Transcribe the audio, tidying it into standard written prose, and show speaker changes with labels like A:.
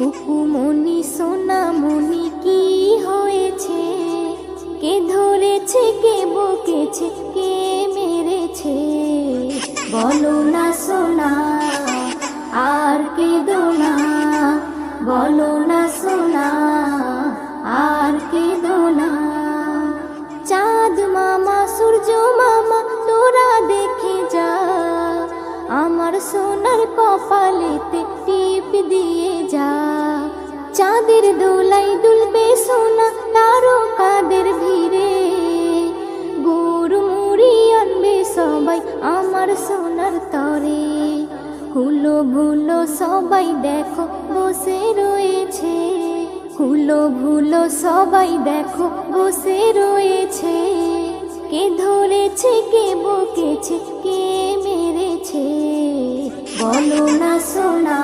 A: খুকুমনি সোনামনি কি হয়েছে? কে ধরেছে, কে বকেছে, কে মেরেছে? বলো না সোনা, আর কেঁদো না। বলো না সোনা, আর কেঁদো না। চাঁদ মামা, সূর্য মামা, তোরা দেখে যা, আমার সোনার কপালেতে টিপ দিয়ে যা। চাঁদের দোলাই দুলবে সোনা তারকাদের ভিড়ে, গুড় মুড়ি আনবে সবাই আমার সোনার তরে। হুলো ভুলো সবাই দেখো বসে রয়েছে, হুলো ভুলো সবাই দেখো বসে রয়েছে। কে ধরেছে, কে বকেছে, কে মেরেছে? বলো না সোনা।